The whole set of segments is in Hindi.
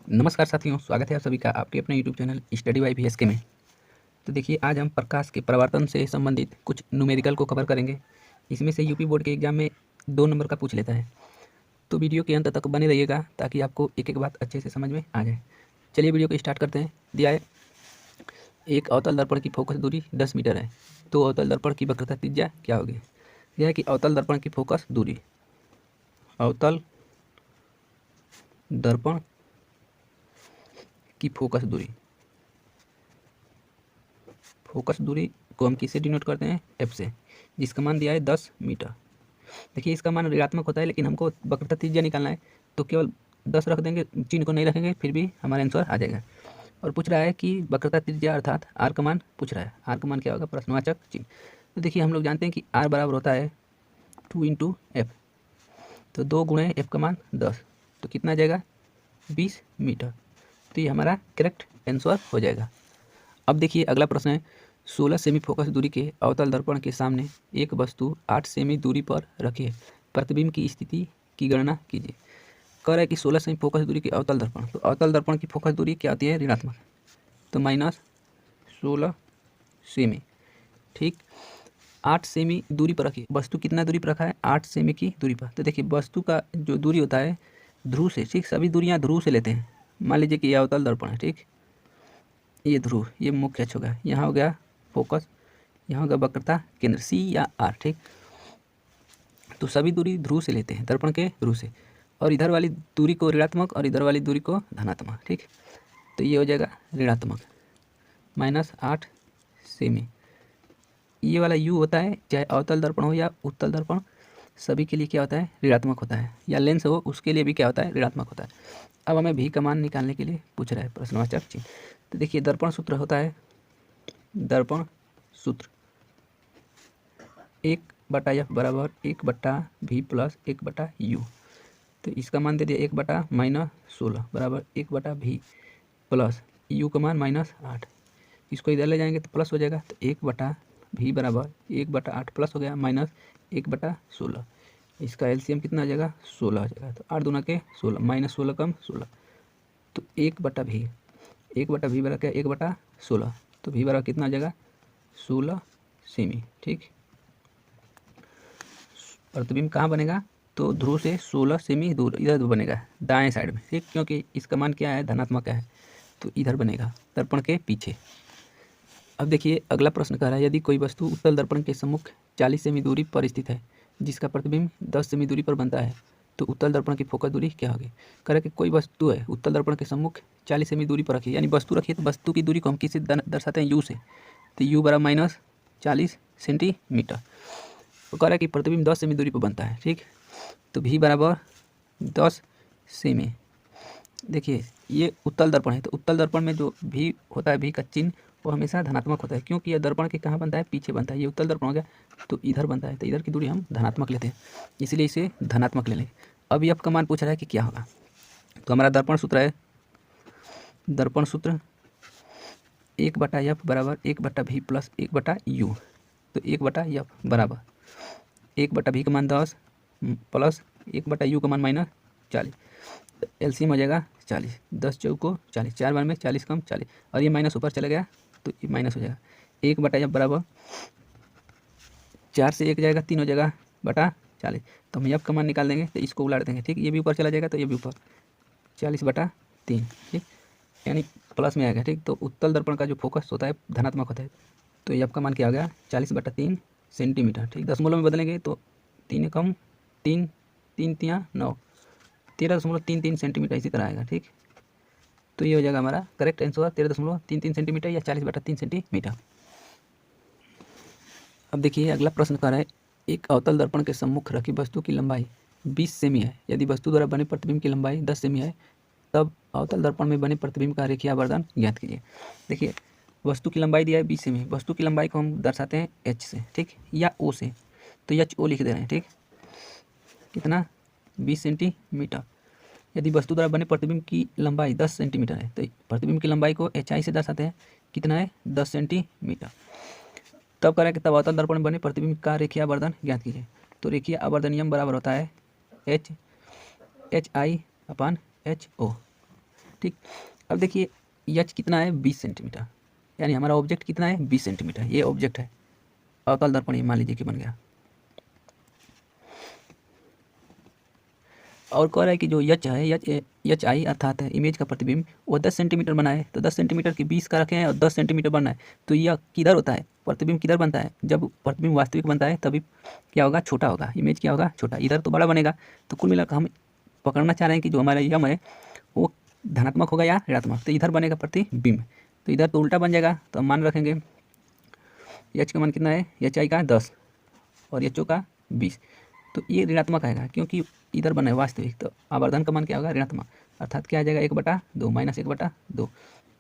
नमस्कार साथियों, स्वागत है आप सभी का आपके अपने YouTube channel study bye VSK में। तो देखिए, आज हम प्रकाश के परावर्तन से संबंधित कुछ न्यूमेरिकल को कवर करेंगे। इसमें से यूपी बोर्ड के एग्जाम में 2 नंबर का पूछ लेता है। तो वीडियो के अंत तक बने रहिएगा ताकि आपको एक एक बात अच्छे से समझ में आ जाए। चलिए वीडियो को स्टार्ट करते हैं। दिया है एक अवतल दर्पण की फोकस दूरी 10 मीटर है, तो अवतल दर्पण की वक्रता त्रिज्या क्या होगी। दिया है कि अवतल दर्पण की फोकस दूरी, अवतल दर्पण की फोकस दूरी को हम किससे डिनोट करते हैं, एफ से, जिसका मान दिया है 10 मीटर। देखिए, इसका मान ऋणात्मक होता है, लेकिन हमको वक्रता त्रिज्या निकालना है, तो केवल 10 रख देंगे, चिन्ह को नहीं रखेंगे, फिर भी हमारा आंसर आ जाएगा। और पूछ रहा है कि वक्रता त्रिज्या अर्थात आर का मान पूछ रहा है। आर का मान क्या होगा, प्रश्नवाचक चिन्ह। तो देखिए, हम लोग जानते हैं कि आर बराबर होता है 2 इंटू एफ, तो 2 गुणे एफ का मान 10, तो कितना आ जाएगा, 20 मीटर। तो ये हमारा करेक्ट आंसर हो जाएगा। अब देखिए, अगला प्रश्न है 16 सेमी फोकस दूरी के अवतल दर्पण के सामने एक वस्तु 8 सेमी दूरी पर रखी है, प्रतिबिंब की स्थिति की गणना कीजिए। कह रहा है कि 16 सेमी फोकस दूरी के अवतल दर्पण, तो अवतल दर्पण की फोकस दूरी क्या होती है, ऋणात्मक, तो -16 सेमी। ठीक, 8 सेमी दूरी पर रखी, वस्तु कितना दूरी पर रखा है, 8 सेमी की दूरी पर। तो देखिए, वस्तु का जो दूरी होता है ध्रुव से, ठीक, सभी दूरियां ध्रुव से लेते हैं। मान लीजिए कि यह अवतल दर्पण है, ठीक, ये ध्रुव, ये मुख्य अक्ष होगा, यहाँ हो गया फोकस, यहाँ होगा वक्रता केंद्र सी या आर। ठीक, तो सभी दूरी ध्रुव से लेते हैं, दर्पण के ध्रुव से, और इधर वाली दूरी को ऋणात्मक और इधर वाली दूरी को धनात्मक। ठीक, तो ये हो जाएगा ऋणात्मक, -8 सेमी। ये वाला u होता है, चाहे अवतल दर्पण हो या उत्तल दर्पण, सभी के लिए क्या होता है, ऋणात्मक होता है, या लेंस हो उसके लिए भी क्या होता है, ऋणात्मक होता है। अब हमें भी का मान निकालने के लिए पूछ रहा है प्रश्नवाचक चिन्ह। तो देखिए, दर्पण सूत्र होता है, दर्पण सूत्र 1/f बराबर 1/v प्लस 1/u। तो इसका मान दे दिया 1/-16 बराबर 1/v प्लस u का मान -8। इसको इधर ले जाएंगे तो प्लस हो जाएगा, तो 1/v बराबर 1/8 प्लस हो गया -1/16। इसका एलसीएम कितना आ जाएगा, 16 आ जाएगा। तो 8 दूना के 16, -16 कम 16, तो 1/v, 1/v बराबर क्या, 1/16, तो v बराबर कितना आ जाएगा, 16 सेमी। ठीक, प्रतिबिंब कहाँ बनेगा, तो ध्रुव से 16 सेमी दूर इधर बनेगा, दाएं साइड में। ठीक, क्योंकि इसका मान क्या है, धनात्मक है, तो इधर बनेगा, दर्पण के पीछे। अब देखिए, अगला प्रश्न कह रहा है यदि कोई वस्तु उत्तल दर्पण के सम्मुख 40 सेमी दूरी पर स्थित है, जिसका प्रतिबिंब 10 सेमी दूरी पर बनता है, तो उत्तल दर्पण की फोकस दूरी क्या होगी। कह रहा है कि कोई वस्तु है, उत्तल दर्पण के सम्मुख 40 सेमी दूरी पर रखी है, यानी वस्तु रखी है, तो वस्तु की दूरी को हम किससे दर्शाते हैं, u से, तो u बराबर -40 सेंटीमीटर। तो कह रहा है कि प्रतिबिंब 10 सेमी दूरी पर बनता है। ठीक, तो v बराबर 10 सेमी। देखिए, ये उत्तल दर्पण है, तो उत्तल दर्पण में जो v होता है, v का चिन्ह वो हमेशा धनात्मक होता है, क्योंकि यह दर्पण के कहाँ बनता है, पीछे बनता है। ये उत्तल दर्पण हो गया, तो इधर बनता है, तो इधर की दूरी हम धनात्मक लेते हैं, इसलिए इसे धनात्मक ले लें। अब f का मान पूछ रहा है कि क्या होगा, तो हमारा दर्पण सूत्र है, दर्पण सूत्र 1/f बराबर 1/v प्लस 1/u। तो 1/f बराबर 1/v का मान 10 प्लस 1/u का मान -40, एलसीएम हो जाएगा 40, 10 चौको 40, 4 बार में 40 कम 40, और ये माइनस ऊपर चला गया, तो ये माइनस हो जाएगा। 1/f बराबर 4 से 1 जाएगा, 3 हो जाएगा बटा 40, तो हम f का मान निकाल देंगे, तो इसको उलाट देंगे। ठीक, ये भी ऊपर चला जाएगा, तो ये भी ऊपर 40/3। ठीक, यानी प्लस में आएगा। ठीक, तो उत्तल दर्पण का जो फोकस होता है धनात्मक होता है, तो f का मान क्या हो गया, 40/3 सेंटीमीटर। ठीक, दशमलव में बदलेंगे तो 3 कम 3, 3 तियाँ 9, 13.33 सेंटीमीटर इसी तरह आएगा। ठीक, तो ये हो जाएगा हमारा करेक्ट आंसर, 13.33 सेंटीमीटर या 40/3 सेंटीमीटर। अब देखिए, अगला प्रश्न कर रहा है एक अवतल दर्पण के सम्मुख रखी वस्तु की लंबाई 20 सेमी है, यदि वस्तु द्वारा बने प्रतिबिंब की लंबाई 10 सेमी है, तब अवतल दर्पण में बने प्रतिबिंब का रेखीय आवर्धन ज्ञात कीजिए। देखिए, वस्तु की लंबाई दिया है 20 सेमी, वस्तु की लंबाई को हम दर्शाते हैं h से, ठीक, या o से, तो HO लिख दे रहे हैं। ठीक, कितना, 20 सेंटीमीटर। यदि वस्तु द्वारा बने प्रतिबिंब की लंबाई 10 सेंटीमीटर है, तो प्रतिबिंब की लंबाई को HI से दर्शाते हैं, कितना है, 10 सेंटीमीटर। तब करें कि तब अवतल दर्पण में बने प्रतिबिंब का रेखीय आवर्धन ज्ञात कीजिए। तो रेखीय आवर्धन नियम बराबर होता है HI/HO। ठीक। अब देखिए एच कितना है 20 सेंटीमीटर, यानी हमारा ऑब्जेक्ट कितना है 20 सेंटीमीटर, ये ऑब्जेक्ट है। अवतल दर्पण ये मान लीजिए कि बन गया। और कह रहा है कि जो एच है एच आई अर्थात है इमेज का प्रतिबिंब वो 10 सेंटीमीटर बना है, तो 10 सेंटीमीटर की 20 का रखे हैं और 10 सेंटीमीटर बनना है। तो यह किधर होता है, प्रतिबिंब किधर बनता है, जब प्रतिबिंब वास्तविक बनता है तभी क्या होगा, छोटा होगा, इमेज क्या होगा, छोटा। इधर तो बड़ा बनेगा। तो कुल मिलाकर हम पकड़ना चाह रहे हैं कि जो हमारा यम है वो धनात्मक होगा या ऋणात्मक। तो इधर बनेगा प्रतिबिंब, तो इधर तो उल्टा बन जाएगा। तो हम मान रखेंगे एच का मान कितना है, एच आई का 10 और एच ओ का 20। तो ये ऋणात्मक आएगा क्योंकि इधर बना है वास्तविक। तो आवर्धन का मान क्या होगा, ऋणात्मक, अर्थात क्या आ जाएगा 1/2 माइनस 1/2।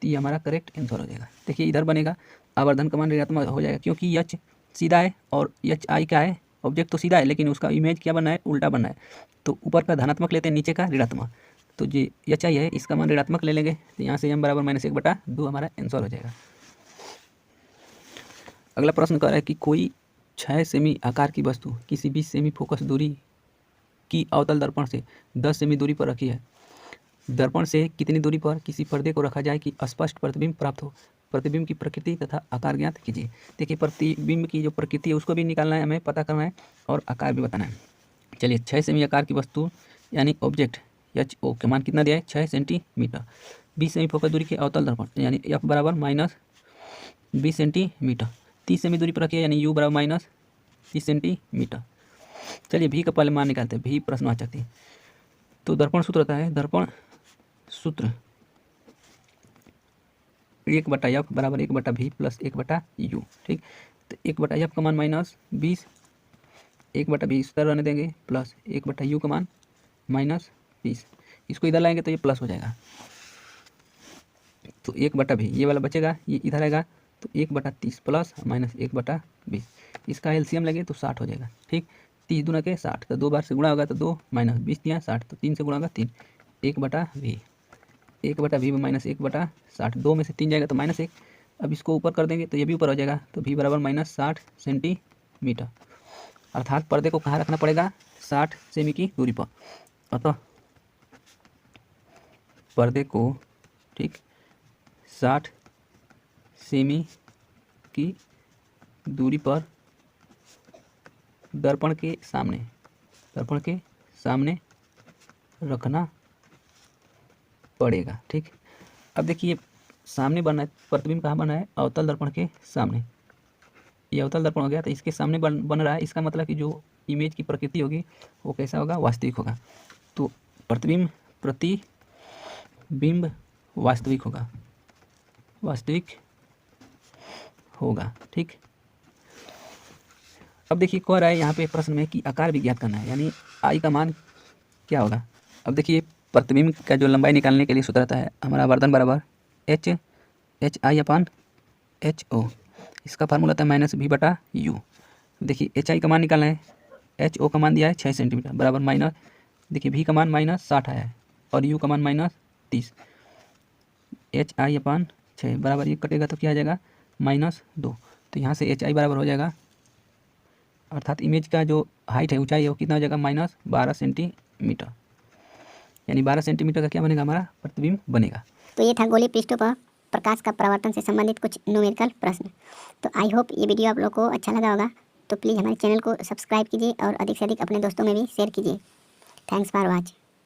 तो ये हमारा करेक्ट आंसर हो जाएगा। देखिए इधर बनेगा आवर्धन का मान ऋणात्मक हो जाएगा क्योंकि एच सीधा है और एच आई क्या है, ऑब्जेक्ट तो सीधा है लेकिन उसका इमेज क्या बनना है, उल्टा बनना है। तो ऊपर का धनात्मक लेते हैं, नीचे का ऋणात्मक। तो जो एच आई है इसका मान ऋणात्मक ले लेंगे, तो यहाँ से m बराबर -1/2 हमारा आंसर हो जाएगा। अगला प्रश्न कह रहा है कि कोई 6 सेमी आकार की वस्तु किसी भी सेमी फोकस दूरी की अवतल दर्पण से 10 सेमी दूरी पर रखी है। दर्पण से कितनी दूरी पर किसी पर्दे को रखा जाए कि स्पष्ट प्रतिबिंब प्राप्त हो। प्रतिबिंब की प्रकृति तथा आकार ज्ञात कीजिए। देखिए प्रतिबिंब की जो प्रकृति है उसको भी निकालना है, हमें पता करना है और आकार भी बताना है। चलिए 6 सेमी आकार की वस्तु यानी ऑब्जेक्ट एच ओ के मान कितना दिया है, 6 सेंटीमीटर। 20 सेमी फोकस दूरी के अवतल दर्पण यानी एफ बराबर -20 सेंटीमीटर। 30 सेमी दूरी पर रखिए यानी यू बराबर -30 सेंटीमीटर। चलिए भी का पहले मान निकालते हैं, भी प्रश्नवाचक थी। तो दर्पण सूत्र होता है, दर्पण सूत्र 1/f बराबर 1/v प्लस 1/u। ठीक, तो 1/f का मान -20, 1/v इस तरह रहने देंगे, प्लस 1/u का मान -20। इसको इधर लाएंगे तो ये प्लस हो जाएगा। तो 1/v ये वाला बचेगा, ये इधर आएगा तो 1/30 प्लस -1/20। इसका एलसीएम लेंगे तो 60 हो जाएगा। ठीक, 30 दूना के 60, तो 2 बार से गुणा होगा तो 2 माइनस 20 दिया 60, तो 3 से गुणा होगा 3। 1/v 1/v -1/60, 2 में से 3 जाएगा तो -1। अब इसको ऊपर कर देंगे तो ये भी ऊपर हो जाएगा। तो v बराबर -60 सेंटीमीटर, अर्थात पर्दे को कहाँ रखना पड़ेगा, 60 सेमी की दूरी पर। अतः पर्दे को ठीक 60 सेमी की दूरी पर दर्पण के सामने रखना पड़ेगा। ठीक, अब देखिए सामने बना है, प्रतिबिंब कहाँ बना है, अवतल दर्पण के सामने। ये अवतल दर्पण हो गया तो इसके सामने बन रहा है। इसका मतलब कि जो इमेज की प्रकृति होगी वो कैसा होगा, वास्तविक होगा। तो प्रतिबिंब वास्तविक होगा। ठीक, अब देखिए कह रहा है यहाँ पे प्रश्न में कि आकार भी ज्ञात करना है, यानी आई का मान क्या होगा। अब देखिए प्रतिबिंब का जो लंबाई निकालने के लिए सूत्र आता है हमारा आवर्धन बराबर H I upon H O. इसका फार्मूला था -v/u। देखिए एच आई का मान निकालना है, एच ओ का मान दिया है 6 सेंटीमीटर बराबर माइनस, देखिए v का मान -60 आया है और u का मान -30। एच आई अपन 6 बराबर ये कटेगा तो क्या आ जाएगा -2। तो यहाँ से एच आई बराबर हो जाएगा, अर्थात इमेज का जो हाइट है, ऊंचाई है, वो कितना हो जाएगा -12 सेंटीमीटर। यानी 12 सेंटीमीटर का क्या बनेगा, हमारा प्रतिबिंब बनेगा। तो ये था गोलीय पृष्ठों पर प्रकाश का परावर्तन से संबंधित कुछ न्यूमेरिकल प्रश्न। तो आई होप ये वीडियो आप लोग को अच्छा लगा होगा। तो प्लीज़ हमारे चैनल को सब्सक्राइब कीजिए और अधिक से अधिक अपने दोस्तों में भी शेयर कीजिए। Thanks for watch.